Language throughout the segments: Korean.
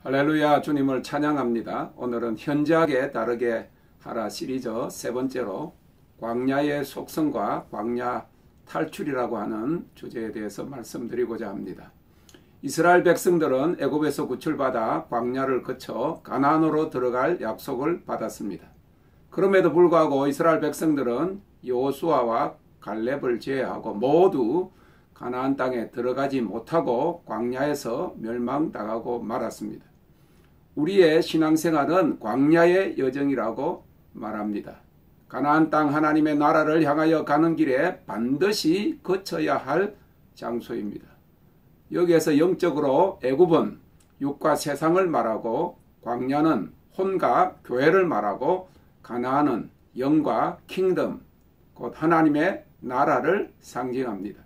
할렐루야, 주님을 찬양합니다. 오늘은 현저하게 다르게 하라 시리즈 세 번째로 광야의 속성과 광야 탈출이라고 하는 주제에 대해서 말씀드리고자 합니다. 이스라엘 백성들은 애굽에서 구출받아 광야를 거쳐 가나안으로 들어갈 약속을 받았습니다. 그럼에도 불구하고 이스라엘 백성들은 여호수아와 갈렙을 제외하고 모두 가나안 땅에 들어가지 못하고 광야에서 멸망당하고 말았습니다. 우리의 신앙생활은 광야의 여정이라고 말합니다. 가나안 땅 하나님의 나라를 향하여 가는 길에 반드시 거쳐야 할 장소입니다. 여기에서 영적으로 애굽은 육과 세상을 말하고 광야는 혼과 교회를 말하고 가나안은 영과 킹덤, 곧 하나님의 나라를 상징합니다.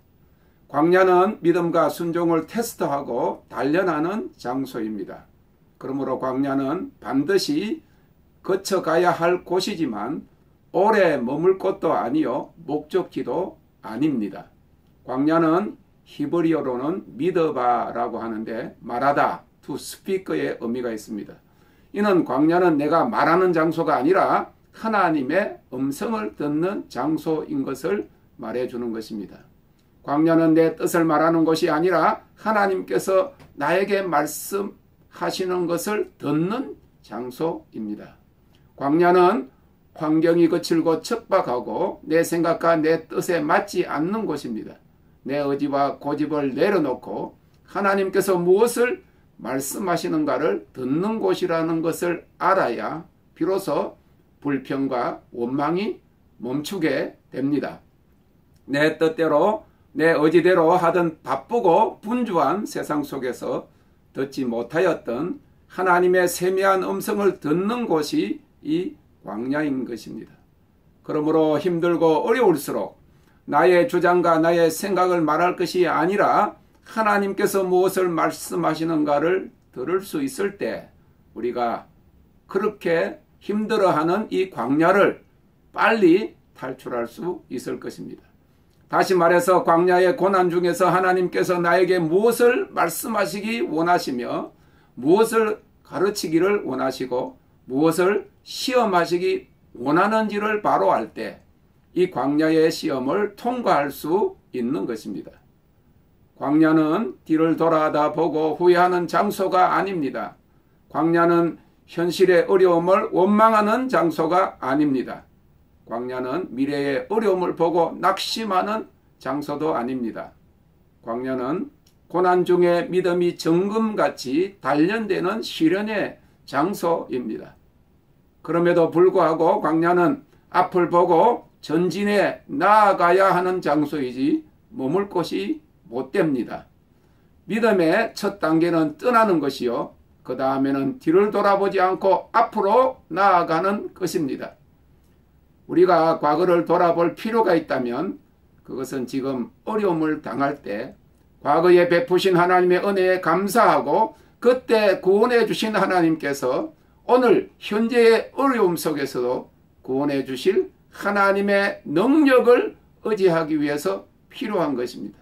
광야는 믿음과 순종을 테스트하고 단련하는 장소입니다. 그러므로 광야는 반드시 거쳐가야 할 곳이지만 오래 머물 곳도 아니요 목적지도 아닙니다. 광야는 히브리어로는 미드바라고 하는데 말하다, to speak의 의미가 있습니다. 이는 광야는 내가 말하는 장소가 아니라 하나님의 음성을 듣는 장소인 것을 말해주는 것입니다. 광야는 내 뜻을 말하는 곳이 아니라 하나님께서 나에게 말씀하시는 것을 듣는 장소입니다. 광야는 환경이 거칠고 척박하고 내 생각과 내 뜻에 맞지 않는 곳입니다. 내 의지와 고집을 내려놓고 하나님께서 무엇을 말씀하시는가를 듣는 곳이라는 것을 알아야 비로소 불평과 원망이 멈추게 됩니다. 내 뜻대로 내 의지대로 하던 바쁘고 분주한 세상 속에서 듣지 못하였던 하나님의 세미한 음성을 듣는 곳이 이 광야인 것입니다. 그러므로 힘들고 어려울수록 나의 주장과 나의 생각을 말할 것이 아니라 하나님께서 무엇을 말씀하시는가를 들을 수 있을 때 우리가 그렇게 힘들어하는 이 광야를 빨리 탈출할 수 있을 것입니다. 다시 말해서 광야의 고난 중에서 하나님께서 나에게 무엇을 말씀하시기 원하시며 무엇을 가르치기를 원하시고 무엇을 시험하시기 원하는지를 바로 알 때 이 광야의 시험을 통과할 수 있는 것입니다. 광야는 뒤를 돌아다 보고 후회하는 장소가 아닙니다. 광야는 현실의 어려움을 원망하는 장소가 아닙니다. 광야는 미래의 어려움을 보고 낙심하는 장소도 아닙니다. 광야는 고난 중에 믿음이 정금같이 단련되는 시련의 장소입니다. 그럼에도 불구하고 광야는 앞을 보고 전진해 나아가야 하는 장소이지 머물 곳이 못 됩니다. 믿음의 첫 단계는 떠나는 것이요, 그 다음에는 뒤를 돌아보지 않고 앞으로 나아가는 것입니다. 우리가 과거를 돌아볼 필요가 있다면 그것은 지금 어려움을 당할 때 과거에 베푸신 하나님의 은혜에 감사하고 그때 구원해 주신 하나님께서 오늘 현재의 어려움 속에서도 구원해 주실 하나님의 능력을 의지하기 위해서 필요한 것입니다.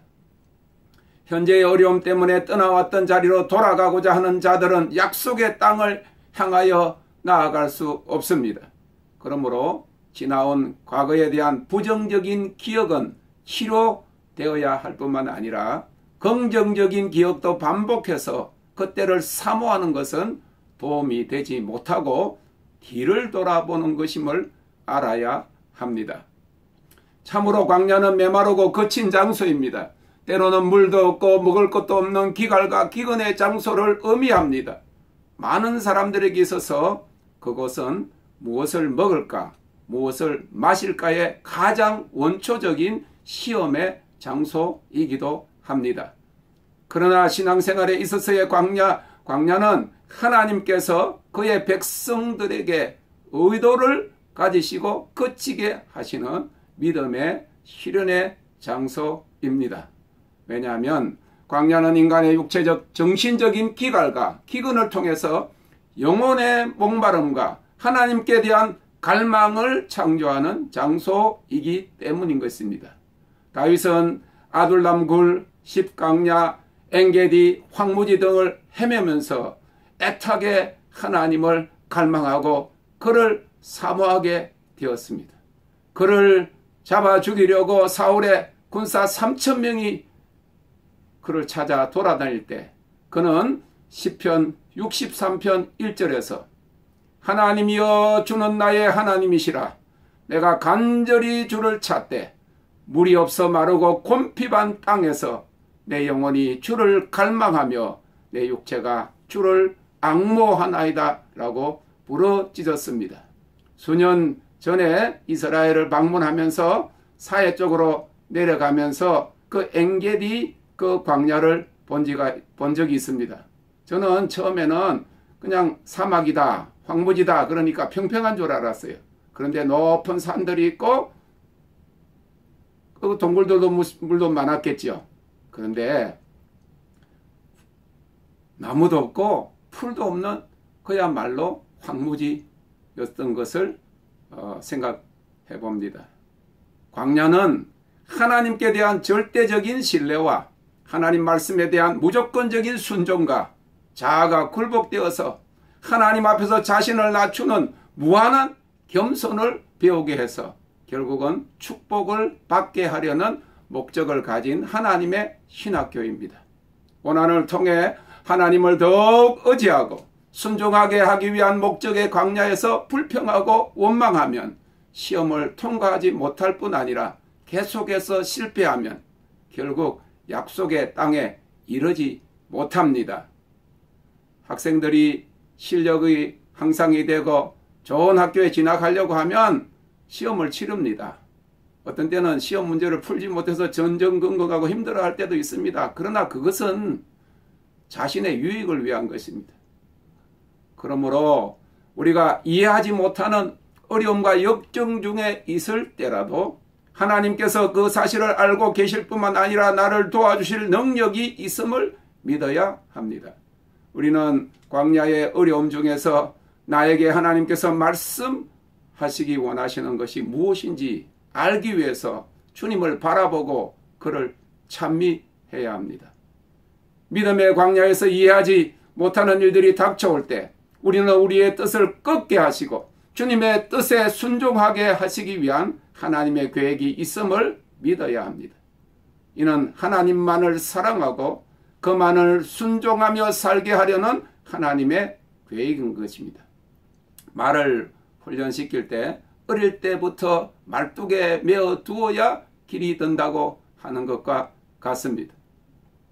현재의 어려움 때문에 떠나왔던 자리로 돌아가고자 하는 자들은 약속의 땅을 향하여 나아갈 수 없습니다. 그러므로 지나온 과거에 대한 부정적인 기억은 치료되어야 할 뿐만 아니라 긍정적인 기억도 반복해서 그때를 사모하는 것은 도움이 되지 못하고 뒤를 돌아보는 것임을 알아야 합니다. 참으로 광야는 메마르고 거친 장소입니다. 때로는 물도 없고 먹을 것도 없는 기갈과 기근의 장소를 의미합니다. 많은 사람들에게 있어서 그곳은 무엇을 먹을까, 무엇을 마실까의 가장 원초적인 시험의 장소이기도 합니다. 그러나 신앙생활에 있어서의 광야는 하나님께서 그의 백성들에게 의도를 가지시고 거치게 하시는 믿음의 실현의 장소입니다. 왜냐하면 광야는 인간의 육체적 정신적인 기갈과 기근을 통해서 영혼의 목마름과 하나님께 대한 갈망을 창조하는 장소이기 때문인 것입니다. 다윗은 아둘람 굴, 십강야, 엔게디, 황무지 등을 헤매면서 애타게 하나님을 갈망하고 그를 사모하게 되었습니다. 그를 잡아 죽이려고 사울의 군사 3,000명이 그를 찾아 돌아다닐 때 그는 시편 63편 1절에서 하나님이여 주는 나의 하나님이시라 내가 간절히 주를 찾되 물이 없어 마르고 곰핍한 땅에서 내 영혼이 주를 갈망하며 내 육체가 주를 앙모하나이다 라고 부르짖었습니다. 수년 전에 이스라엘을 방문하면서 사해 쪽으로 내려가면서 그 엔게디 그 광야를 본 적이 있습니다. 저는 처음에는 그냥 사막이다, 황무지다 그러니까 평평한 줄 알았어요. 그런데 높은 산들이 있고 그 동굴들도 물도 많았겠죠. 그런데 나무도 없고 풀도 없는 그야말로 황무지였던 것을 생각해 봅니다. 광야는 하나님께 대한 절대적인 신뢰와 하나님 말씀에 대한 무조건적인 순종과 자아가 굴복되어서 하나님 앞에서 자신을 낮추는 무한한 겸손을 배우게 해서 결국은 축복을 받게 하려는 목적을 가진 하나님의 신학교입니다. 고난을 통해 하나님을 더욱 의지하고 순종하게 하기 위한 목적의 광야에서 불평하고 원망하면 시험을 통과하지 못할 뿐 아니라 계속해서 실패하면 결국 약속의 땅에 이르지 못합니다. 학생들이 실력의 향상이 되고 좋은 학교에 진학하려고 하면 시험을 치릅니다. 어떤 때는 시험 문제를 풀지 못해서 전전긍긍하고 힘들어할 때도 있습니다. 그러나 그것은 자신의 유익을 위한 것입니다. 그러므로 우리가 이해하지 못하는 어려움과 역정 중에 있을 때라도 하나님께서 그 사실을 알고 계실 뿐만 아니라 나를 도와주실 능력이 있음을 믿어야 합니다. 우리는 광야의 어려움 중에서 나에게 하나님께서 말씀하시기 원하시는 것이 무엇인지 알기 위해서 주님을 바라보고 그를 찬미해야 합니다. 믿음의 광야에서 이해하지 못하는 일들이 닥쳐올 때 우리는 우리의 뜻을 꺾게 하시고 주님의 뜻에 순종하게 하시기 위한 하나님의 계획이 있음을 믿어야 합니다. 이는 하나님만을 사랑하고 그만을 순종하며 살게 하려는 하나님의 계획인 것입니다. 말을 훈련시킬 때 어릴 때부터 말뚝에 메어 두어야 길이 든다고 하는 것과 같습니다.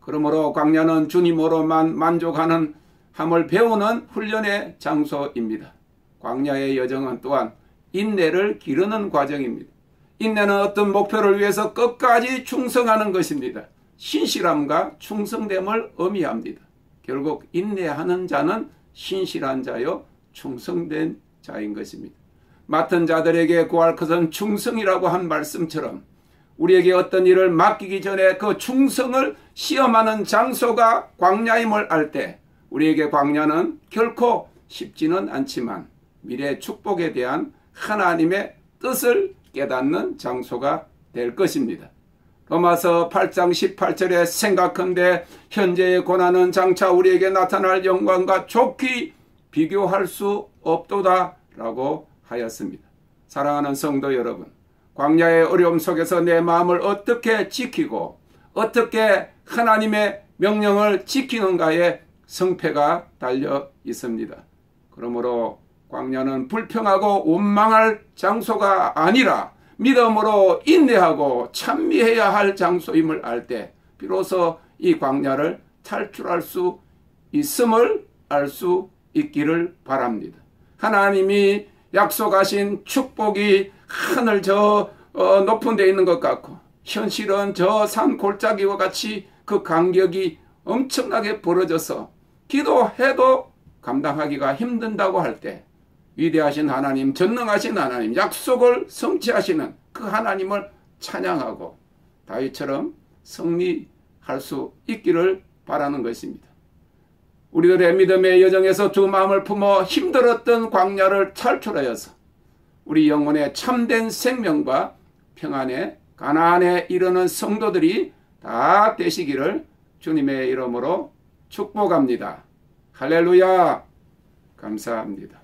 그러므로 광야는 주님으로만 만족하는 함을 배우는 훈련의 장소입니다. 광야의 여정은 또한 인내를 기르는 과정입니다. 인내는 어떤 목표를 위해서 끝까지 충성하는 것입니다. 신실함과 충성됨을 의미합니다. 결국 인내하는 자는 신실한 자요 충성된 자인 것입니다. 맡은 자들에게 구할 것은 충성이라고 한 말씀처럼 우리에게 어떤 일을 맡기기 전에 그 충성을 시험하는 장소가 광야임을 알 때 우리에게 광야는 결코 쉽지는 않지만 미래 축복에 대한 하나님의 뜻을 깨닫는 장소가 될 것입니다. 로마서 8장 18절에 생각한데 현재의 고난은 장차 우리에게 나타날 영광과 좋게 비교할 수 없도다 라고 하였습니다. 사랑하는 성도 여러분, 광야의 어려움 속에서 내 마음을 어떻게 지키고 어떻게 하나님의 명령을 지키는가에 성패가 달려 있습니다. 그러므로 광야는 불평하고 원망할 장소가 아니라 믿음으로 인내하고 찬미해야 할 장소임을 알 때 비로소 이 광야를 탈출할 수 있음을 알 수 있기를 바랍니다. 하나님이 약속하신 축복이 하늘 저 높은 데 있는 것 같고 현실은 저 산 골짜기와 같이 그 간격이 엄청나게 벌어져서 기도해도 감당하기가 힘든다고 할 때 위대하신 하나님, 전능하신 하나님, 약속을 성취하시는 그 하나님을 찬양하고 다윗처럼 승리할 수 있기를 바라는 것입니다. 우리들의 믿음의 여정에서 두 마음을 품어 힘들었던 광야를 탈출하여서 우리 영혼의 참된 생명과 평안에 가나안에 이르는 성도들이 다 되시기를 주님의 이름으로 축복합니다. 할렐루야! 감사합니다.